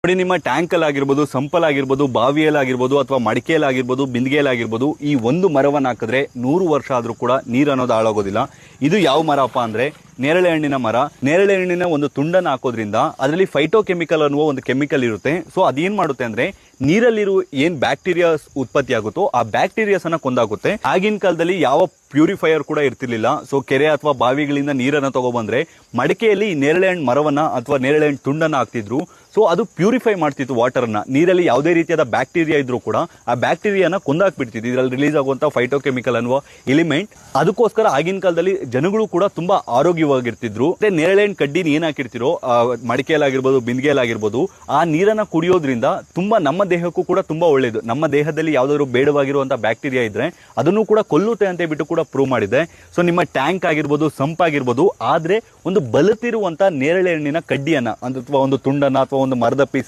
ನೋಡಿ, ನಿಮ್ಮ ಟ್ಯಾಂಕಲ್ ಆಗಿರ್ಬೋದು, ಸಂಪಲ್ ಆಗಿರ್ಬೋದು, ಬಾವಿಯಲ್ಲಾಗಿರ್ಬೋದು, ಅಥವಾ ಮಡಿಕೆಯಲ್ಲಾಗಿರ್ಬೋದು, ಬಿಂದಿಗೆಯಲ್ಲಾಗಿರ್ಬೋದು, ಈ ಒಂದು ಮರವನ್ನು ಹಾಕಿದ್ರೆ 100 ವರ್ಷ ಆದ್ರೂ ಕೂಡ ನೀರು ಅನ್ನೋದು ಹಾಳಾಗೋದಿಲ್ಲ. ಇದು ಯಾವ ಮರಪ್ಪ ಅಂದ್ರೆ ನೇರಳೆ ಹಣ್ಣಿನ ಮರ. ನೇರಳೆ ಹಣ್ಣಿನ ಒಂದು ತುಂಡನ್ನು ಹಾಕೋದ್ರಿಂದ ಅದರಲ್ಲಿ ಫೈಟೋಕೆಮಿಕಲ್ ಅನ್ನುವ ಒಂದು ಕೆಮಿಕಲ್ ಇರುತ್ತೆ. ಸೊ ಅದೇನ್ ಮಾಡುತ್ತೆ ಅಂದ್ರೆ ನೀರಲ್ಲಿರುವ ಏನ್ ಬ್ಯಾಕ್ಟೀರಿಯಾಸ್ ಉತ್ಪತ್ತಿ ಆಗುತ್ತೋ ಆ ಬ್ಯಾಕ್ಟೀರಿಯಾಸ್ ಅನ್ನ ಕೊಂದಾಗುತ್ತೆ. ಆಗಿನ ಕಾಲದಲ್ಲಿ ಯಾವ ಪ್ಯೂರಿಫೈಯರ್ ಕೂಡ ಇರ್ತಿರ್ಲಿಲ್ಲ. ಸೊ ಕೆರೆ ಅಥವಾ ಬಾವಿಗಳಿಂದ ನೀರನ್ನ ತಗೊಬಂದ್ರೆ ಮಡಿಕೆಯಲ್ಲಿ ನೇರಳೆ ಹಣ್ಣು ಮರವನ್ನ ಅಥವಾ ನೇರಳೆ ಹಣ್ಣು ತುಂಡನ್ನ ಹಾಕ್ತಿದ್ರು. ಸೊ ಅದು ಪ್ಯೂರಿಫೈ ಮಾಡ್ತಿತ್ತು ವಾಟರ್ ಅನ್ನ. ನೀರಲ್ಲಿ ಯಾವುದೇ ರೀತಿಯಾದ ಬ್ಯಾಕ್ಟೀರಿಯಾ ಇದ್ರೂ ಕೂಡ ಆ ಬ್ಯಾಕ್ಟೀರಿಯಾನ ಕೊಂದಾಕ್ಬಿಡ್ತಿತ್ತು ಇದರಲ್ಲಿ ರಿಲೀಸ್ ಆಗುವಂತ ಫೈಟೋಕೆಮಿಕಲ್ ಅನ್ನುವ ಎಲಿಮೆಂಟ್. ಅದಕ್ಕೋಸ್ಕರ ಆಗಿನ ಕಾಲದಲ್ಲಿ ಜನಗಳು ಕೂಡ ತುಂಬಾ ಆರೋಗ್ಯವಾಗಿರ್ತಿದ್ರು. ನೇರಳೆ ಹಣ್ಣು ಕಡ್ಡಿನ ಏನ್ ಹಾಕಿರ್ತಿರೋ ಮಡಿಕೆಯಲ್ಲಾಗಿರ್ಬೋದು, ಬಿಂದಿಗೆಯಲ್ಲಾಗಿರ್ಬೋದು, ಆ ನೀರನ್ನ ಕುಡಿಯೋದ್ರಿಂದ ತುಂಬಾ ನಮ್ಮ ದೇಹಕ್ಕೂ ಕೂಡ ತುಂಬಾ ಒಳ್ಳೇದು. ನಮ್ಮ ದೇಹದಲ್ಲಿ ಯಾವ್ದಾದ್ರು ಬೇಡವಾಗಿರುವಂತಹ ಬ್ಯಾಕ್ಟೀರಿಯಾ ಇದ್ರೆ ಅದನ್ನು ಕೂಡ ಕೊಲ್ಲುತ್ತೆ ಅಂತ ಬಿಟ್ಟು ಕೂಡ ಪ್ರೂವ್ ಮಾಡಿದೆ. ಸೊ ನಿಮ್ಮ ಟ್ಯಾಂಕ್ ಆಗಿರ್ಬೋದು, ಸಂಪ್ ಆಗಿರ್ಬೋದು, ಆದ್ರೆ ಒಂದು ಬಲತಿರುವಂತ ನೇರಳೆ ಹಣ್ಣಿನ ಕಡ್ಡಿಯನ್ನ ಅಥವಾ ಒಂದು ತುಂಡನ್ನ ಅಥವಾ ಒಂದು ಮರದ ಪೀಸ್